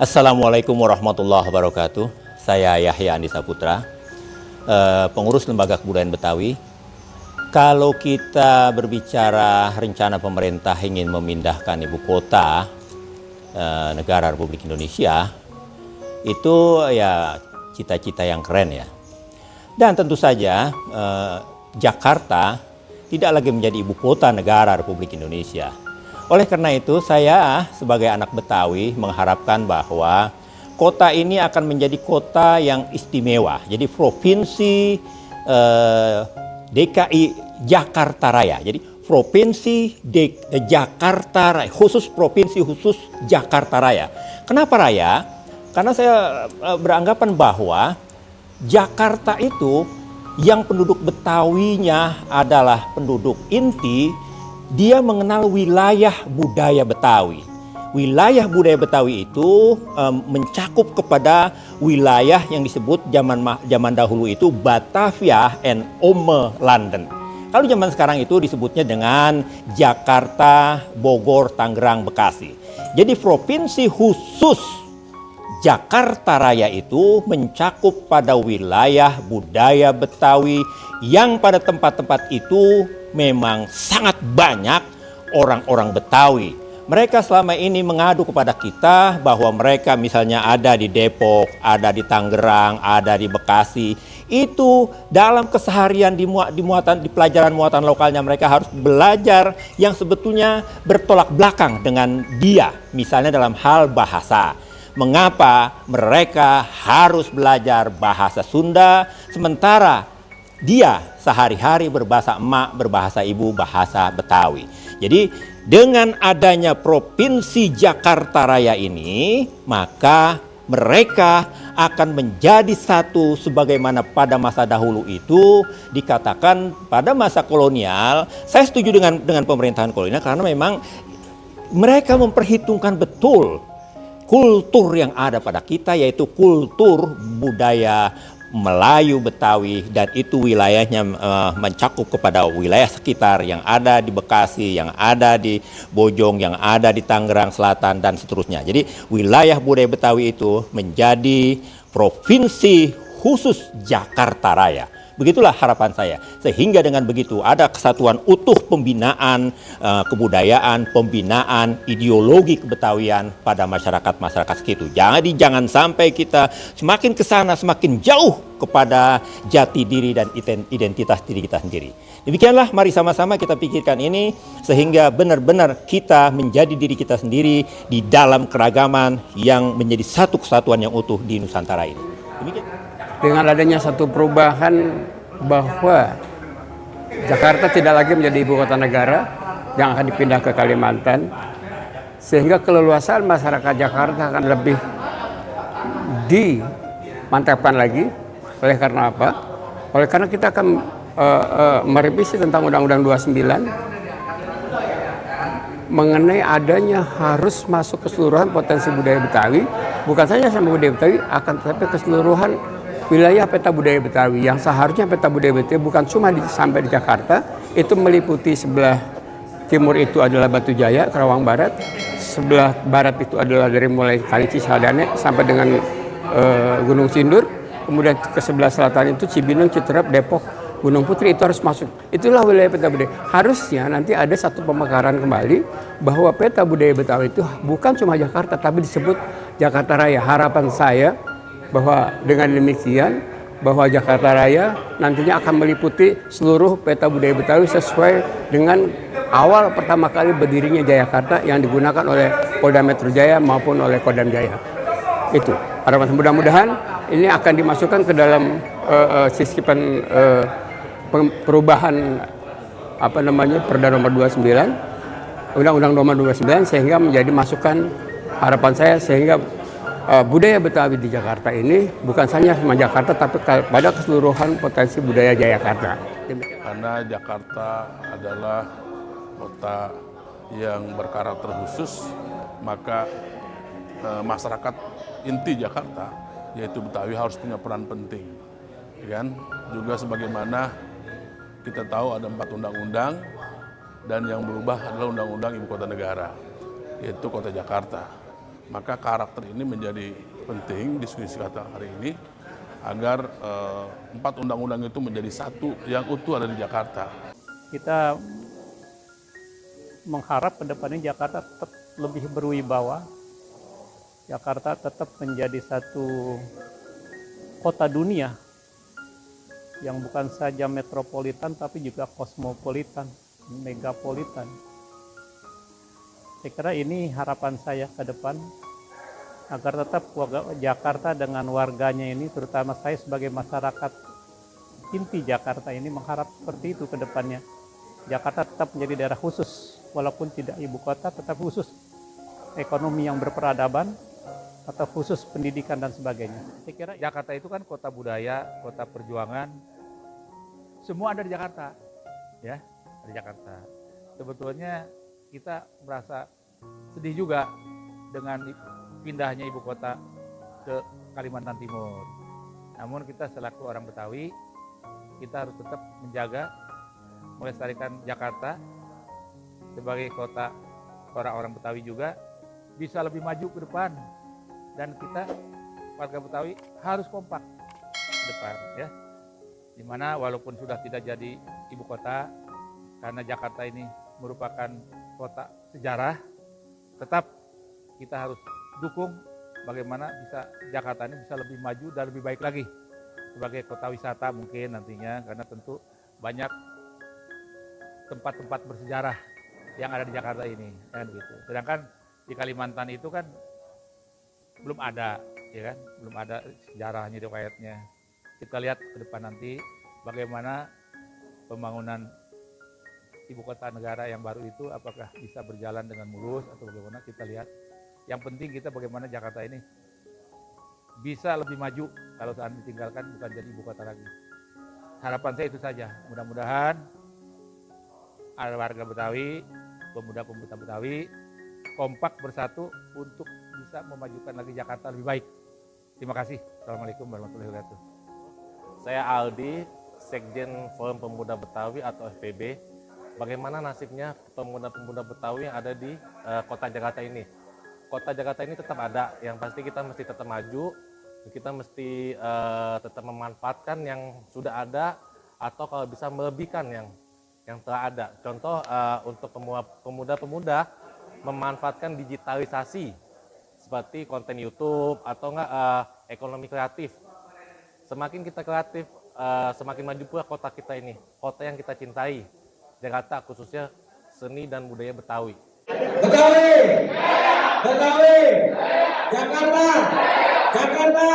Assalamualaikum warahmatullahi wabarakatuh. Saya Yahya Andi Saputra, pengurus Lembaga Kebudayaan Betawi. Kalau kita berbicara rencana pemerintah ingin memindahkan ibu kota negara Republik Indonesia, itu ya cita-cita yang keren ya. Dan tentu saja Jakarta tidak lagi menjadi ibu kota negara Republik Indonesia. Oleh karena itu, saya sebagai anak Betawi mengharapkan bahwa kota ini akan menjadi kota yang istimewa. Jadi Provinsi DKI Jakarta Raya. Jadi Provinsi Jakarta Raya, Provinsi khusus Jakarta Raya. Kenapa Raya? Karena saya beranggapan bahwa Jakarta itu yang penduduk Betawinya adalah penduduk inti. Dia mengenal wilayah budaya Betawi. Wilayah budaya Betawi itu mencakup kepada wilayah yang disebut zaman dahulu itu Batavia and Ome Landen. Kalau zaman sekarang itu disebutnya dengan Jakarta, Bogor, Tangerang, Bekasi. Jadi provinsi khusus Jakarta Raya itu mencakup pada wilayah budaya Betawi yang pada tempat-tempat itu memang sangat banyak orang-orang Betawi. Mereka selama ini mengadu kepada kita bahwa mereka misalnya ada di Depok, ada di Tangerang, ada di Bekasi. Itu dalam keseharian di pelajaran muatan lokalnya mereka harus belajar yang sebetulnya bertolak belakang dengan dia. Misalnya dalam hal bahasa. Mengapa mereka harus belajar bahasa Sunda sementara dia sehari-hari berbahasa emak, berbahasa ibu, bahasa Betawi. Jadi dengan adanya Provinsi Jakarta Raya ini, maka mereka akan menjadi satu sebagaimana pada masa dahulu itu dikatakan pada masa kolonial. Saya setuju dengan pemerintahan kolonial karena memang mereka memperhitungkan betul kultur yang ada pada kita, yaitu kultur budaya Melayu Betawi, dan itu wilayahnya mencakup kepada wilayah sekitar yang ada di Bekasi, yang ada di Bojong, yang ada di Tangerang Selatan dan seterusnya. Jadi wilayah budaya Betawi itu menjadi provinsi khusus Jakarta Raya. Begitulah harapan saya. Sehingga dengan begitu ada kesatuan utuh pembinaan kebudayaan, pembinaan ideologi kebetawian pada masyarakat-masyarakat segitu. Jadi jangan sampai kita semakin ke sana semakin jauh kepada jati diri dan identitas diri kita sendiri. Demikianlah, mari sama-sama kita pikirkan ini sehingga benar-benar kita menjadi diri kita sendiri di dalam keragaman yang menjadi satu kesatuan yang utuh di Nusantara ini. Demikian. Dengan adanya satu perubahan bahwa Jakarta tidak lagi menjadi ibu kota negara yang akan dipindah ke Kalimantan, sehingga keleluasaan masyarakat Jakarta akan lebih dimantapkan lagi. Oleh karena apa? Oleh karena kita akan merevisi tentang Undang-Undang 29 mengenai adanya harus masuk keseluruhan potensi budaya Betawi, bukan saja sama budaya Betawi, akan tetapi keseluruhan wilayah peta budaya Betawi, yang seharusnya peta budaya Betawi bukan cuma sampai di Jakarta, itu meliputi sebelah timur itu adalah Batu Jaya, Kerawang Barat, sebelah barat itu adalah dari mulai Kali Cisadane sampai dengan Gunung Sindur, kemudian ke sebelah selatan itu Cibinong, Citerap, Depok, Gunung Putri, itu harus masuk. Itulah wilayah peta budaya. Harusnya nanti ada satu pemekaran kembali bahwa peta budaya Betawi itu bukan cuma Jakarta, tapi disebut Jakarta Raya. Harapan saya bahwa dengan demikian bahwa Jakarta Raya nantinya akan meliputi seluruh peta budaya Betawi sesuai dengan awal pertama kali berdirinya Jayakarta yang digunakan oleh Polda Metro Jaya maupun oleh Kodam Jaya. Itu harapan, mudah-mudahan ini akan dimasukkan ke dalam sisipan perubahan Perda nomor 29, Undang-Undang nomor 29, sehingga menjadi masukan harapan saya sehingga budaya Betawi di Jakarta ini bukan hanya sama Jakarta, tapi pada keseluruhan potensi budaya Jayakarta. Karena Jakarta adalah kota yang berkarakter khusus, maka masyarakat inti Jakarta, yaitu Betawi, harus punya peran penting. Ya kan? Juga sebagaimana kita tahu ada 4 undang-undang, dan yang berubah adalah undang-undang ibu kota negara, yaitu kota Jakarta. Maka karakter ini menjadi penting diskusi kita hari ini agar 4 undang-undang itu menjadi satu yang utuh ada di Jakarta. Kita mengharap ke depannya Jakarta tetap lebih berwibawa. Jakarta tetap menjadi satu kota dunia yang bukan saja metropolitan tapi juga kosmopolitan, megapolitan. Saya kira ini harapan saya ke depan agar tetap Jakarta dengan warganya ini, terutama saya sebagai masyarakat inti Jakarta ini mengharap seperti itu ke depannya. Jakarta tetap menjadi daerah khusus, walaupun tidak ibu kota, tetap khusus ekonomi yang berperadaban atau khusus pendidikan dan sebagainya. Saya kira Jakarta itu kan kota budaya, kota perjuangan, semua ada di Jakarta, ya, di Jakarta. Sebetulnya kita merasa sedih juga dengan pindahnya ibu kota ke Kalimantan Timur. Namun kita selaku orang Betawi, kita harus tetap menjaga, melestarikan Jakarta sebagai kota orang-orang Betawi juga bisa lebih maju ke depan. Dan kita warga Betawi harus kompak ke depan, ya. Dimana walaupun sudah tidak jadi ibu kota, karena Jakarta ini merupakan kota sejarah, tetap kita harus dukung bagaimana bisa Jakarta ini bisa lebih maju dan lebih baik lagi sebagai kota wisata mungkin nantinya, karena tentu banyak tempat-tempat bersejarah yang ada di Jakarta ini, kan gitu. Sedangkan di Kalimantan itu kan belum ada, ya kan, belum ada sejarahnya, riwayatnya. Kita lihat ke depan nanti bagaimana pembangunan ibu kota negara yang baru itu apakah bisa berjalan dengan mulus atau bagaimana, kita lihat. Yang penting kita bagaimana Jakarta ini bisa lebih maju kalau saat ditinggalkan bukan jadi ibu kota lagi. Harapan saya itu saja. Mudah-mudahan ada warga Betawi, pemuda-pemuda Betawi kompak bersatu untuk bisa memajukan lagi Jakarta lebih baik. Terima kasih. Assalamualaikum warahmatullahi wabarakatuh. Saya Aldi, Sekjen Forum Pemuda Betawi atau FPB. Bagaimana nasibnya pemuda-pemuda Betawi yang ada di kota Jakarta ini? Kota Jakarta ini tetap ada, yang pasti kita mesti tetap maju, kita mesti tetap memanfaatkan yang sudah ada, atau kalau bisa melebihkan yang telah ada. Contoh untuk pemuda-pemuda memanfaatkan digitalisasi seperti konten YouTube atau enggak ekonomi kreatif. Semakin kita kreatif, semakin maju pula kota kita ini, kota yang kita cintai, Jakarta khususnya seni dan budaya Betawi. Betawi, Betawi, Jakarta, Jakarta.